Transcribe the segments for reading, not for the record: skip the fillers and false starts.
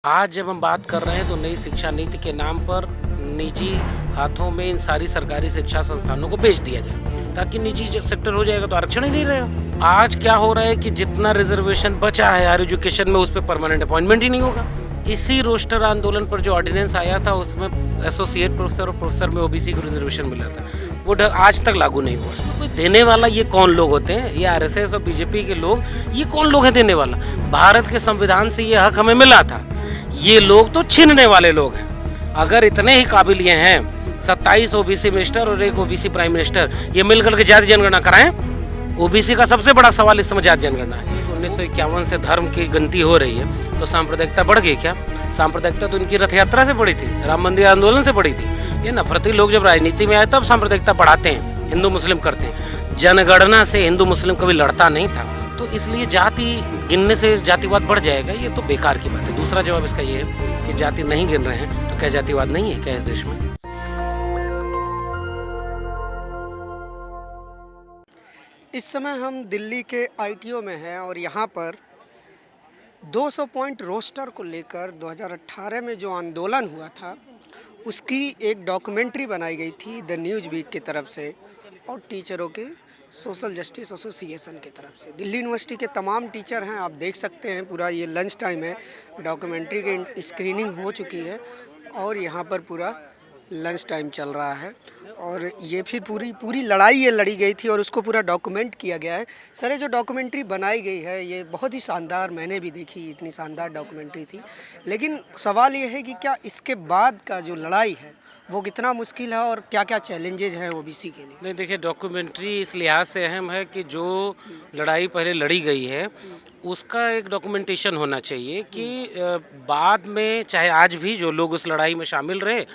आज जब हम बात कर रहे हैं तो नई शिक्षा नीति के नाम पर निजी हाथों में इन सारी सरकारी शिक्षा संस्थानों को बेच दिया जाए, ताकि निजी सेक्टर हो जाएगा तो आरक्षण ही नहीं रहेगा। आज क्या हो रहा है कि जितना रिजर्वेशन बचा है हायर एजुकेशन में, उस पर परमानेंट अपॉइंटमेंट ही नहीं होगा। इसी रोस्टर आंदोलन पर जो ऑर्डिनेंस आया था उसमें एसोसिएट प्रोफेसर और प्रोफेसर में ओबीसी को रिजर्वेशन मिला था, वो आज तक लागू नहीं हुआ। कोई देने वाला ये कौन लोग होते हैं? ये आरएसएस और बीजेपी के लोग, ये कौन लोग हैं देने वाला? भारत के संविधान से ये हक हमें मिला था, ये लोग तो छीनने वाले लोग हैं। अगर इतने ही काबिल ये हैं, 27 ओबीसी मिनिस्टर और एक ओबीसी प्राइम मिनिस्टर, ये मिलकर के जाति जनगणना कराएं। ओबीसी का सबसे बड़ा सवाल इस समय जाति जनगणना है। 1951 से धर्म की गिनती हो रही है तो सांप्रदायिकता बढ़ गई क्या? सांप्रदायिकता तो इनकी रथ यात्रा से बढ़ी थी, राम मंदिर आंदोलन से बढ़ी थी। ये नफरती लोग जब राजनीति में आए तब सांप्रदायिकता बढ़ाते हैं, हिंदू मुस्लिम करते हैं। जनगणना से हिंदू मुस्लिम कभी लड़ता नहीं था, तो इसलिए जाति गिनने से जातिवाद बढ़ जाएगा, ये तो बेकार की बात है। दूसरा जवाब इसका ये है कि जाति नहीं गिन रहे हैं तो क्या जातिवाद नहीं है क्या इस देश में? इस समय हम दिल्ली के आईटीओ में हैं और यहाँ पर 200 पॉइंट रोस्टर को लेकर 2018 में जो आंदोलन हुआ था उसकी एक डॉक्यूमेंट्री बनाई गई थी द न्यूज़ वीक की तरफ से और टीचरों के सोशल जस्टिस एसोसिएशन की तरफ से। दिल्ली यूनिवर्सिटी के तमाम टीचर हैं, आप देख सकते हैं। पूरा ये लंच टाइम है, डॉक्यूमेंट्री की स्क्रीनिंग हो चुकी है और यहाँ पर पूरा लंच टाइम चल रहा है और ये फिर पूरी लड़ाई ये लड़ी गई थी और उसको पूरा डॉक्यूमेंट किया गया है। सर, ये जो डॉक्यूमेंट्री बनाई गई है ये बहुत ही शानदार, मैंने भी देखी, इतनी शानदार डॉक्यूमेंट्री थी। लेकिन सवाल ये है कि क्या इसके बाद का जो लड़ाई है वो कितना मुश्किल है और क्या क्या चैलेंजेज हैं ओबीसी के लिए? नहीं, देखिए, डॉक्यूमेंट्री इस लिहाज से अहम है कि जो लड़ाई पहले लड़ी गई है उसका एक डॉक्यूमेंटेशन होना चाहिए कि बाद में, चाहे आज भी जो लोग उस लड़ाई में शामिल रहे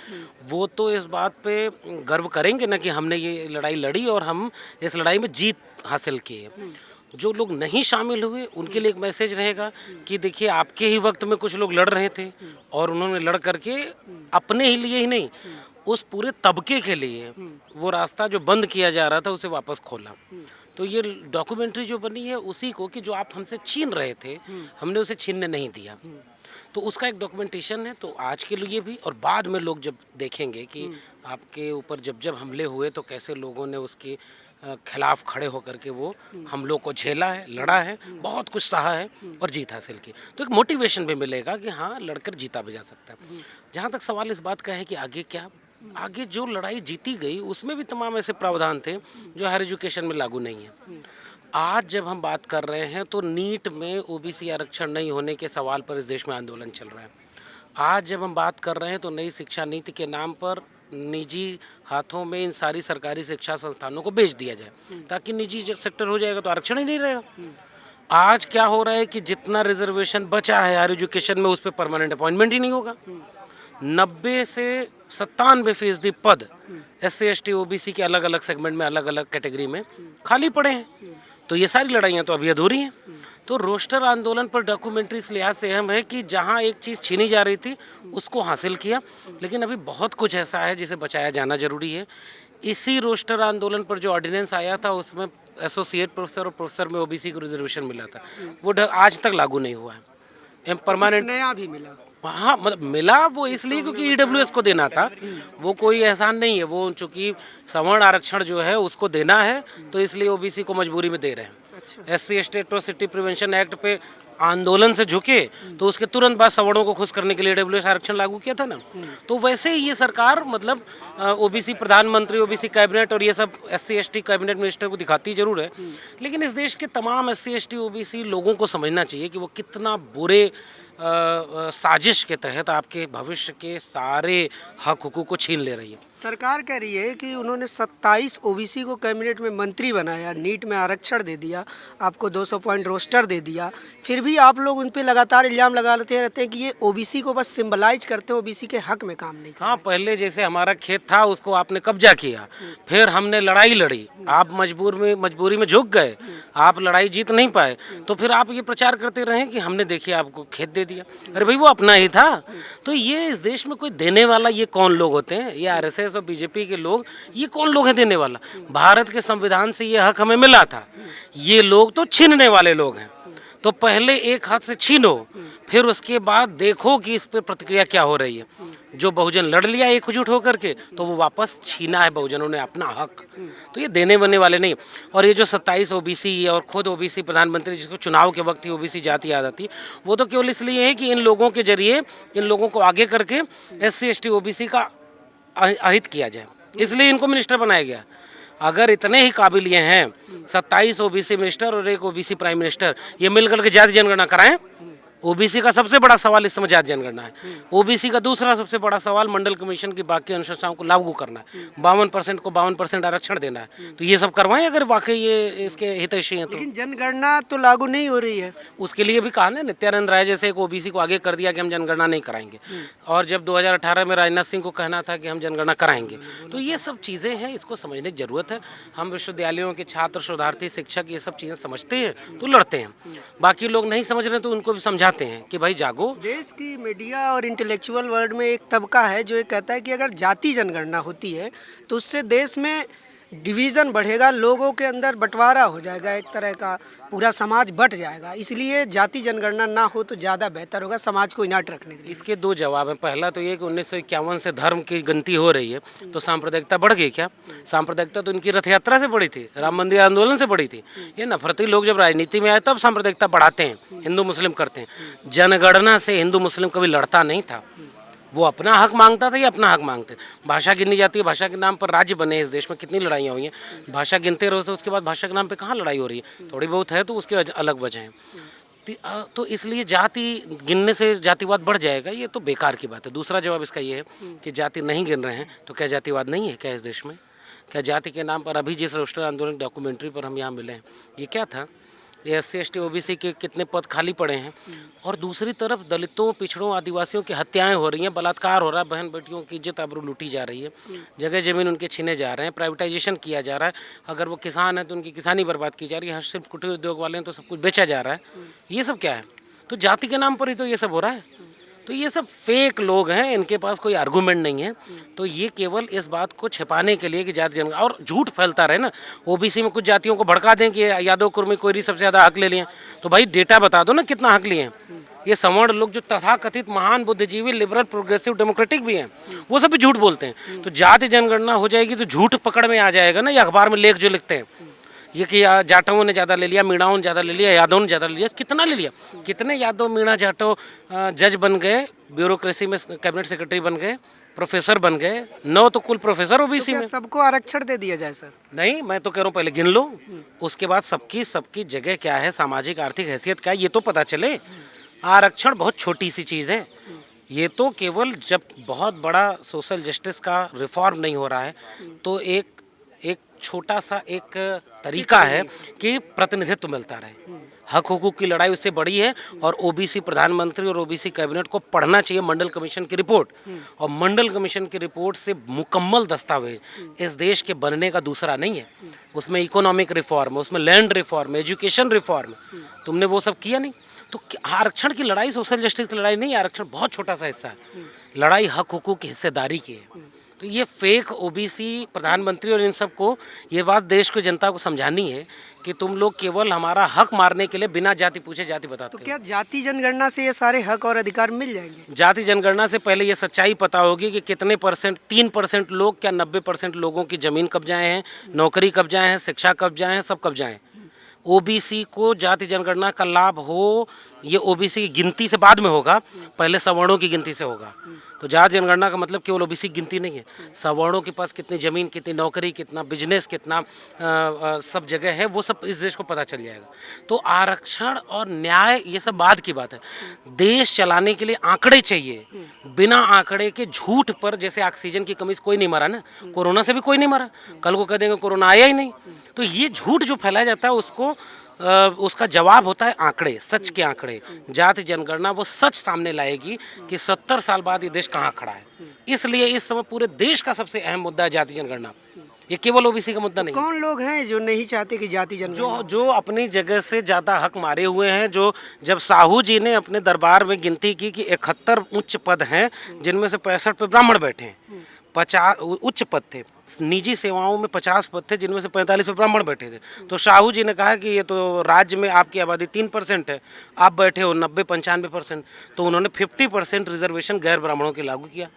वो तो इस बात पे गर्व करेंगे ना कि हमने ये लड़ाई लड़ी और हम इस लड़ाई में जीत हासिल की है। जो लोग नहीं शामिल हुए उनके लिए एक मैसेज रहेगा कि देखिए, आपके ही वक्त में कुछ लोग लड़ रहे थे और उन्होंने लड़ करके अपने ही लिए ही नहीं, उस पूरे तबके के लिए वो रास्ता जो बंद किया जा रहा था उसे वापस खोला। तो ये डॉक्यूमेंट्री जो बनी है उसी को, कि जो आप हमसे छीन रहे थे हमने उसे छीनने नहीं दिया, तो उसका एक डॉक्यूमेंटेशन है। तो आज के लिए भी और बाद में लोग जब देखेंगे कि आपके ऊपर जब हमले हुए तो कैसे लोगों ने उसके खिलाफ खड़े होकर के वो हमलों को झेला है, लड़ा है, बहुत कुछ सहा है और जीत हासिल की, तो एक मोटिवेशन भी मिलेगा कि हाँ, लड़कर जीता भी जा सकता है। जहाँ तक सवाल इस बात का है कि आगे क्या, आगे जो लड़ाई जीती गई उसमें भी तमाम ऐसे प्रावधान थे जो हायर एजुकेशन में लागू नहीं है। आज जब हम बात कर रहे हैं तो नीट में ओबीसी आरक्षण नहीं होने के सवाल पर इस देश में आंदोलन चल रहा है। आज जब हम बात कर रहे हैं तो नई शिक्षा नीति के नाम पर निजी हाथों में इन सारी सरकारी शिक्षा संस्थानों को बेच दिया जाए, ताकि निजी सेक्टर हो जाएगा तो आरक्षण ही नहीं रहेगा। आज क्या हो रहा है कि जितना रिजर्वेशन बचा है हायर एजुकेशन में, उस पर परमानेंट अपॉइंटमेंट ही नहीं होगा। 90 से 97% पद SC ST OBC के अलग अलग सेगमेंट में, अलग अलग कैटेगरी में खाली पड़े हैं। तो ये सारी लड़ाइयाँ तो अभी अधूरी हैं। तो रोस्टर आंदोलन पर डॉक्यूमेंट्री इस लिहाज से अहम है कि जहाँ एक चीज़ छीनी जा रही थी उसको हासिल किया, लेकिन अभी बहुत कुछ ऐसा है जिसे बचाया जाना जरूरी है। इसी रोस्टर आंदोलन पर जो ऑर्डिनेंस आया था उसमें एसोसिएट प्रोफेसर और प्रोफेसर में ओबीसी को रिजर्वेशन मिला था, वो आज तक लागू नहीं हुआ है। परमानेंट नया भी मिला? हाँ, मतलब मिला वो इसलिए क्योंकि ईडब्ल्यूएस को देना था, वो कोई एहसान नहीं है। वो चूंकि सवर्ण आरक्षण जो है उसको देना है तो इसलिए ओबीसी को मजबूरी में दे रहे हैं। SC ST atrocity prevention act पे आंदोलन से झुके तो उसके तुरंत बाद सवर्णों को खुश करने के लिए ईडब्ल्यूएस आरक्षण लागू किया था ना। तो वैसे ही ये सरकार, मतलब ओबीसी प्रधानमंत्री, ओबीसी कैबिनेट और ये सब SC ST कैबिनेट मिनिस्टर को दिखाती जरूर है, लेकिन इस देश के तमाम SC ST OBC लोगों को समझना चाहिए कि वो कितना बुरे साजिश के तहत आपके भविष्य के सारे हक हुकूक को छीन ले रही है। सरकार कह रही है कि उन्होंने 27 ओबीसी को कैबिनेट में मंत्री बनाया, नीट में आरक्षण दे दिया, आपको 200 पॉइंट रोस्टर दे दिया, फिर भी आप लोग उन पे लगातार इल्ज़ाम लगाते रहते हैं कि ये ओबीसी को बस सिंबलाइज करते हैं, ओबीसी के हक में काम नहीं करते। हाँ, पहले जैसे हमारा खेत था उसको आपने कब्जा किया, फिर हमने लड़ाई लड़ी, आप मजबूरी में झुक गए, आप लड़ाई जीत नहीं पाए, तो फिर आप ये प्रचार करते रहे कि हमने देखिए आपको खेत दे दिया। अरे भाई, वो अपना ही था। तो ये इस देश में कोई देने वाला ये कौन लोग होते हैं? ये आरएसएस और बीजेपी के लोग, ये कौन लोग हैं देने वाला? भारत के संविधान से ये हक हमें मिला था, ये लोग तो छीनने वाले लोग हैं। तो पहले एक हाथ से छीनो, फिर उसके बाद देखो कि इस पर प्रतिक्रिया क्या हो रही है। जो बहुजन लड़ लिया एकजुट होकर के, तो वो वापस छीना है बहुजनों ने अपना हक, तो ये देने बनने वाले नहीं। और ये जो 27 ओबीसी और खुद ओबीसी प्रधानमंत्री, जिसको चुनाव के वक्त ही ओबीसी जाति याद आती, वो तो केवल इसलिए है कि इन लोगों के जरिए इन लोगों को आगे करके SC ST ओबीसी का अहित किया जाए, इसलिए इनको मिनिस्टर बनाया गया। अगर इतने ही काबिल ये हैं, 27 ओबीसी मिनिस्टर और एक ओबीसी प्राइम मिनिस्टर, ये मिलकर के जाति जनगणना कराएं। ओबीसी का सबसे बड़ा सवाल इस समय जाति जनगणना है। ओबीसी का दूसरा सबसे बड़ा सवाल मंडल कमीशन की बाकी अनुशंसाओं को लागू करना है, 52% को 52% आरक्षण देना है। तो ये सब करवाएं अगर वाकई ये इसके हितैषी हैं तो। लेकिन जनगणना तो लागू नहीं हो रही है। उसके लिए भी कहा ना, नित्यानंद राय जैसे एक ओबीसी को आगे कर दिया कि हम जनगणना नहीं कराएंगे, और जब 2018 में राजनाथ सिंह को कहना था कि हम जनगणना कराएंगे। तो ये सब चीज़ें हैं, इसको समझने की जरूरत है। हम विश्वविद्यालयों के छात्र, शोधार्थी, शिक्षक ये सब चीज़ें समझते हैं तो लड़ते हैं, बाकी लोग नहीं समझ रहे तो उनको भी समझाते हैं कि भाई जागो। देश की मीडिया और इंटेलेक्चुअल वर्ल्ड में एक तबका है जो ये कहता है कि अगर जाति जनगणना होती है तो उससे देश में डिवीज़न बढ़ेगा, लोगों के अंदर बंटवारा हो जाएगा, एक तरह का पूरा समाज बट जाएगा, इसलिए जाति जनगणना ना हो तो ज़्यादा बेहतर होगा समाज को इनाट रखने के लिए। इसके दो जवाब हैं। पहला तो ये कि 1951 से धर्म की गिनती हो रही है, तो सांप्रदायिकता बढ़ गई क्या? सांप्रदायिकता तो इनकी रथ यात्रा से बढ़ी थी, राम मंदिर आंदोलन से बढ़ी थी। ये नफरती लोग जब राजनीति में आए तब सांप्रदायिकता बढ़ाते हैं, हिंदू मुस्लिम करते हैं। जनगणना से हिंदू मुस्लिम कभी लड़ता नहीं था, वो अपना हक मांगता था, ये अपना हक मांगते। भाषा गिनी जाती है, भाषा के नाम पर राज्य बने इस देश में, कितनी लड़ाइयाँ हुई हैं। भाषा गिनते रहो तो उसके बाद भाषा के नाम पे कहाँ लड़ाई हो रही है? थोड़ी बहुत है तो उसके अलग वजह हैं। तो इसलिए जाति गिनने से जातिवाद बढ़ जाएगा, ये तो बेकार की बात है। दूसरा जवाब इसका ये है कि जाति नहीं गिन रहे हैं तो क्या जातिवाद नहीं है क्या इस देश में? क्या जाति के नाम पर अभी जिस रोस्टर आंदोलन डॉक्यूमेंट्री पर हम यहाँ मिले हैं, ये क्या था? ये SC ST OBC के कितने पद खाली पड़े हैं, और दूसरी तरफ दलितों, पिछड़ों, आदिवासियों की हत्याएं हो रही हैं, बलात्कार हो रहा है, बहन बेटियों की इज्जत आबरू लूटी जा रही है, जगह जमीन उनके छीने जा रहे हैं, प्राइवेटाइजेशन किया जा रहा है। अगर वो किसान है तो उनकी किसानी बर्बाद की जा रही है, सिर्फ कुटीर उद्योग वाले हैं तो सब कुछ बेचा जा रहा है। ये सब क्या है? तो जाति के नाम पर ही तो ये सब हो रहा है। तो ये सब फेक लोग हैं, इनके पास कोई आर्गूमेंट नहीं है। तो ये केवल इस बात को छिपाने के लिए कि जाति जनगणना, और झूठ फैलता रहे ना। ओबीसी में कुछ जातियों को भड़का दें कि यादव, कुर्मी, कोयरी सबसे ज़्यादा हक ले लिए, तो भाई डेटा बता दो ना कितना हक लिए हैं। ये सवर्ण लोग जो तथाकथित महान बुद्धिजीवी, लिबरल, प्रोग्रेसिव, डेमोक्रेटिक भी हैं, वो सब भी झूठ बोलते हैं। तो जाति जनगणना हो जाएगी तो झूठ पकड़ में आ जाएगा ना। ये अखबार में लेख जो लिखते हैं ये कि जाटों ने ज़्यादा ले लिया, मीणाओं ने ज़्यादा ले लिया, यादवों ने ज़्यादा ले लिया, कितना ले लिया? कितने यादव, मीणा, जाटो जज बन गए, ब्यूरोक्रेसी में कैबिनेट सेक्रेटरी बन गए, प्रोफेसर बन गए, 9 तो कुल प्रोफेसर ओबीसी में। सबको आरक्षण दे दिया जाए सर? नहीं, मैं तो कह रहा हूँ पहले गिन लो, उसके बाद सबकी जगह क्या है, सामाजिक आर्थिक हैसियत क्या है, ये तो पता चले। आरक्षण बहुत छोटी सी चीज़ है। ये तो केवल जब बहुत बड़ा सोशल जस्टिस का रिफॉर्म नहीं हो रहा है तो एक छोटा सा एक तरीका है कि प्रतिनिधित्व मिलता रहे। हक हुकूक की लड़ाई उससे बड़ी है, और ओबीसी प्रधानमंत्री और ओबीसी कैबिनेट को पढ़ना चाहिए मंडल कमीशन की रिपोर्ट, और मंडल कमीशन की रिपोर्ट से मुकम्मल दस्तावेज इस देश के बनने का दूसरा नहीं है। उसमें इकोनॉमिक रिफॉर्म, उसमें लैंड रिफॉर्म, एजुकेशन रिफॉर्म, तुमने वो सब किया नहीं। तो आरक्षण की लड़ाई सोशल जस्टिस की लड़ाई नहीं, आरक्षण बहुत छोटा सा हिस्सा है। लड़ाई हक हुकूक की हिस्सेदारी की है। तो ये फेक ओबीसी प्रधानमंत्री और इन सब को ये बात देश की जनता को समझानी है कि तुम लोग केवल हमारा हक मारने के लिए बिना जाति पूछे जाति बताते हो। तो क्या जाति जनगणना से ये सारे हक और अधिकार मिल जाएंगे? जाति जनगणना से पहले ये सच्चाई पता होगी कि कितने परसेंट, 3% लोग क्या 90% लोगों की ज़मीन कब्जाएं हैं, नौकरी कब्जाएं हैं, शिक्षा कब्जाएं हैं, सब कब्जाएं। ओबीसी को जाति जनगणना का लाभ हो, ये ओबीसी की गिनती से बाद में होगा, पहले सवर्णों की गिनती से होगा। तो जाति जनगणना का मतलब केवल ओबीसी की गिनती नहीं है, सवर्णों के पास कितनी ज़मीन, कितनी नौकरी, कितना बिजनेस, कितना सब जगह है, वो सब इस देश को पता चल जाएगा। तो आरक्षण और न्याय ये सब बाद की बात है। देश चलाने के लिए आंकड़े चाहिए। बिना आंकड़े के झूठ पर, जैसे ऑक्सीजन की कमी से कोई नहीं मरा ना, कोरोना से भी कोई नहीं मरा, कल को कह देंगे कोरोना आया ही नहीं। तो ये झूठ जो फैलाया जाता है उसको उसका जवाब होता है आंकड़े, सच के आंकड़े। जाति जनगणना वो सच सामने लाएगी कि 70 साल बाद ये देश कहाँ खड़ा है। इसलिए इस समय पूरे देश का सबसे अहम मुद्दा है जाति जनगणना, ये केवल ओबीसी का मुद्दा नहीं। कौन लोग हैं जो नहीं चाहते कि जाति जनगणना? जो अपनी जगह से ज़्यादा हक मारे हुए हैं। जो जब साहू जी ने अपने दरबार में गिनती की कि 71 उच्च पद हैं, जिनमें से 65 पे ब्राह्मण बैठे हैं, 50 उच्च पद थे, निजी सेवाओं में 50 पद थे, जिनमें से 45 पे ब्राह्मण बैठे थे। तो शाहू जी ने कहा कि ये तो राज्य में आपकी आबादी 3% है, आप बैठे हो 90-95%, तो उन्होंने 50% रिजर्वेशन गैर ब्राह्मणों के लागू किया।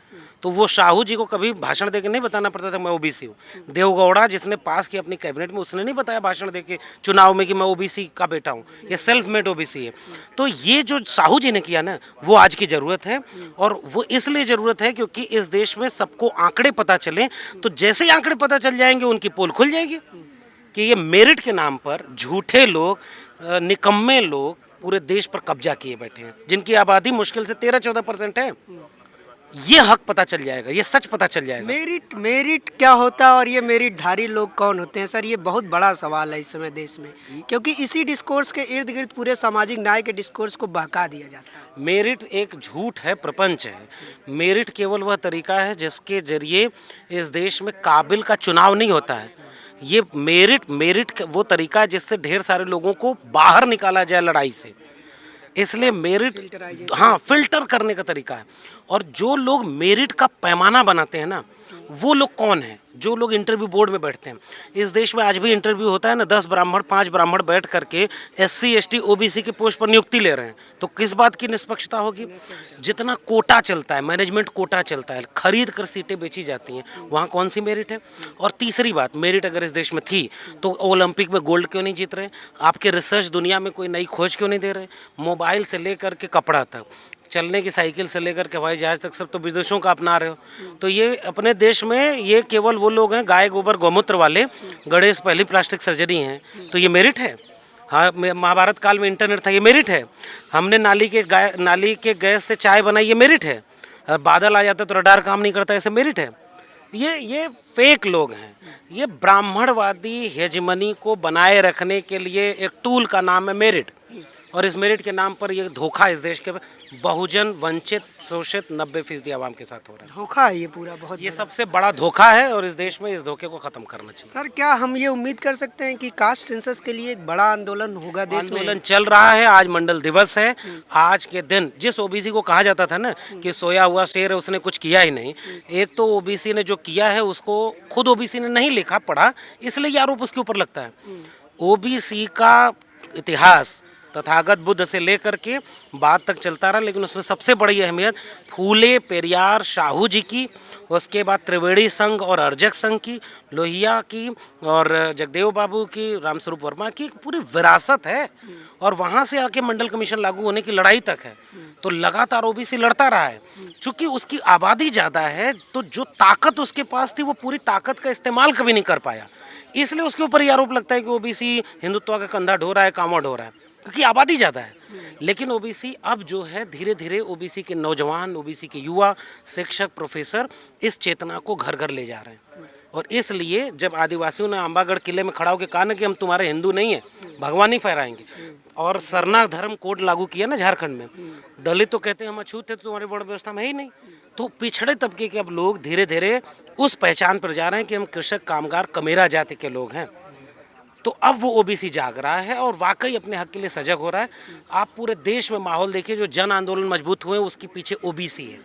तो वो शाहू जी को कभी भाषण देके नहीं बताना पड़ता था मैं ओबीसी हूँ। देवगौड़ा जिसने पास किया अपनी कैबिनेट में, उसने नहीं बताया भाषण देके चुनाव में कि मैं ओबीसी का बेटा हूँ, ये सेल्फ मेड ओबीसी है। तो ये जो साहू जी ने किया ना, वो आज की ज़रूरत है, और वो इसलिए ज़रूरत है क्योंकि इस देश में सबको आंकड़े पता चले। तो जैसे ही आंकड़े पता चल जाएंगे, उनकी पोल खुल जाएगी कि ये मेरिट के नाम पर झूठे लोग, निकम्मे लोग पूरे देश पर कब्जा किए बैठे हैं, जिनकी आबादी मुश्किल से 13-14% है। ये हक पता चल जाएगा, ये सच पता चल जाएगा। मेरिट क्या होता है और ये मेरिटधारी लोग कौन होते हैं सर? ये बहुत बड़ा सवाल है इस समय देश में, क्योंकि इसी डिस्कोर्स के इर्द गिर्द पूरे सामाजिक न्याय के डिस्कोर्स को बहका दिया जाता है। मेरिट एक झूठ है, प्रपंच है। मेरिट केवल वह तरीका है जिसके जरिए इस देश में काबिल का चुनाव नहीं होता है। ये मेरिट वो तरीका है जिससे ढेर सारे लोगों को बाहर निकाला जाए लड़ाई से। इसलिए मेरिट, हाँ, फिल्टर करने का तरीका है। और जो लोग मेरिट का पैमाना बनाते हैं ना, वो लोग कौन हैं? जो लोग इंटरव्यू बोर्ड में बैठते हैं। इस देश में आज भी इंटरव्यू होता है ना, 10 ब्राह्मण 5 ब्राह्मण बैठ करके SC ST OBC के पोस्ट पर नियुक्ति ले रहे हैं। तो किस बात की निष्पक्षता होगी? जितना कोटा चलता है, मैनेजमेंट कोटा चलता है, खरीद कर सीटें बेची जाती हैं, वहाँ कौन सी मेरिट है? और तीसरी बात, मेरिट अगर इस देश में थी तो ओलंपिक में गोल्ड क्यों नहीं जीत रहे? आपके रिसर्च दुनिया में कोई नई खोज क्यों नहीं दे रहे? मोबाइल से लेकर के कपड़ा तक, चलने की साइकिल से लेकर के हवाई जहाज तक, सब तो विदेशों का अपना रहे हो। तो ये अपने देश में ये केवल वो लोग हैं, गाय गोबर गौमूत्र वाले, गणेश पहली प्लास्टिक सर्जरी हैं। तो ये मेरिट है? हाँ, महाभारत काल में इंटरनेट था, ये मेरिट है? हमने नाली के गैस से चाय बनाई, ये मेरिट है? बादल आ जाता तो रडार काम नहीं करता, ऐसे मेरिट है? ये फेक लोग हैं। ये ब्राह्मणवादी हेजमनी को बनाए रखने के लिए एक टूल का नाम है मेरिट, और इस मेरिट के नाम पर ये धोखा इस देश के बहुजन, वंचित, शोषित 90% आवाम के साथ हो रहा है। धोखा है ये पूरा, बहुत ये सबसे बड़ा धोखा है, और इस देश में इस धोखे को खत्म करना चाहिए। सर, क्या हम ये उम्मीद कर सकते हैं कि कास्ट सेंसस के लिए एक बड़ा आंदोलन होगा देश में? आंदोलन चल रहा है, आज मंडल दिवस है। आज के दिन जिस ओबीसी को कहा जाता था ना कि सोया हुआ शेर है, उसने कुछ किया ही नहीं। एक तो ओबीसी ने जो किया है उसको खुद ओबीसी ने नहीं लिखा पढ़ा, इसलिए ये आरोप उसके ऊपर लगता है। ओबीसी का इतिहास तथागत बुद्ध से लेकर के बाद तक चलता रहा, लेकिन उसमें सबसे बड़ी अहमियत फूले पेरियार शाहू जी की, उसके बाद त्रिवेणी संघ और अर्जक संघ की, लोहिया की और जगदेव बाबू की, रामस्वरूप वर्मा की पूरी विरासत है। और वहाँ से आके मंडल कमीशन लागू होने की लड़ाई तक है। तो लगातार ओबीसी लड़ता रहा है। चूँकि उसकी आबादी ज़्यादा है, तो जो ताकत उसके पास थी वो पूरी ताकत का इस्तेमाल कभी नहीं कर पाया, इसलिए उसके ऊपर ये आरोप लगता है कि ओबीसी हिंदुत्व का कंधा ढो रहा है, कांवड़ ढो रहा है, क्योंकि आबादी ज़्यादा है। लेकिन ओबीसी अब जो है धीरे धीरे ओबीसी के नौजवान, ओबीसी के युवा, शिक्षक, प्रोफेसर इस चेतना को घर घर ले जा रहे हैं। और इसलिए जब आदिवासियों ने अम्बागढ़ किले में खड़ा होकर कहा ना कि हम तुम्हारे हिंदू नहीं है, भगवान ही फहराएंगे, और सरना धर्म कोड लागू किया ना झारखंड में, दलित तो कहते हैं हम अछूत थे, तो तुम्हारी वर्ण व्यवस्था में है ही नहीं। तो पिछड़े तबके के अब लोग धीरे धीरे उस पहचान पर जा रहे हैं कि हम कृषक, कामगार, कमेरा जाति के लोग हैं। तो अब वो ओबीसी जाग रहा है और वाकई अपने हक के लिए सजग हो रहा है। आप पूरे देश में माहौल देखिए, जो जन आंदोलन मजबूत हुए उसके पीछे ओबीसी है।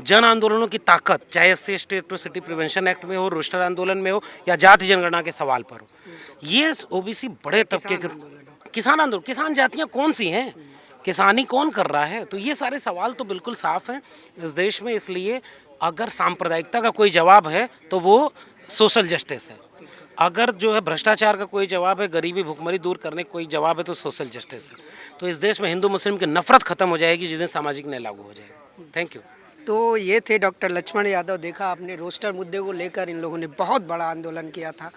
जन आंदोलनों की ताकत, चाहे SC ST atrocity prevention act में हो, रोस्टर आंदोलन में हो, या जाति जनगणना के सवाल पर हो, ये ओबीसी बड़े तबके के किसान आंदोलन, किसान जातियाँ कौन सी हैं, किसानी कौन कर रहा है, तो ये सारे सवाल तो बिल्कुल साफ हैं इस देश में। इसलिए अगर सांप्रदायिकता का कोई जवाब है तो वो सोशल जस्टिस है। अगर जो है भ्रष्टाचार का कोई जवाब है, गरीबी भुखमरी दूर करने का कोई जवाब है, तो सोशल जस्टिस है। तो इस देश में हिंदू मुस्लिम की नफरत खत्म हो जाएगी जिस दिन सामाजिक न्याय लागू हो जाएगा। Thank you. तो ये थे डॉक्टर लक्ष्मण यादव। देखा आपने, रोस्टर मुद्दे को लेकर इन लोगों ने बहुत बड़ा आंदोलन किया था।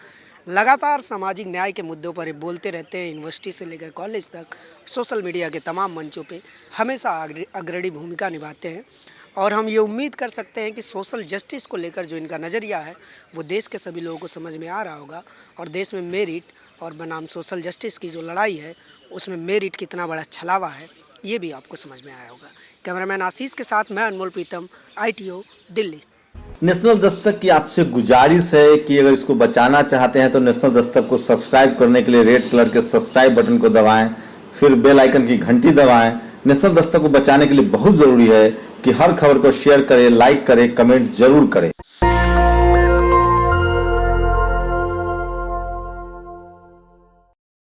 लगातार सामाजिक न्याय के मुद्दों पर ये बोलते रहते हैं, यूनिवर्सिटी से लेकर कॉलेज तक, सोशल मीडिया के तमाम मंचों पे हमेशा अग्रणी भूमिका निभाते हैं। और हम ये उम्मीद कर सकते हैं कि सोशल जस्टिस को लेकर जो इनका नज़रिया है वो देश के सभी लोगों को समझ में आ रहा होगा। और देश में मेरिट और बनाम सोशल जस्टिस की जो लड़ाई है उसमें मेरिट कितना बड़ा छलावा है ये भी आपको समझ में आया होगा। कैमरामैन आशीष के साथ मैं अनमोल प्रीतम, ITO दिल्ली। नेशनल दस्तक की आपसे गुजारिश है कि अगर इसको बचाना चाहते हैं तो नेशनल दस्तक को सब्सक्राइब करने के लिए रेड कलर के सब्सक्राइब बटन को दबाएं, फिर बेल आइकन की घंटी दबाएं। नेशनल दस्तक को बचाने के लिए बहुत जरूरी है कि हर खबर को शेयर करें, लाइक करें, कमेंट जरूर करें।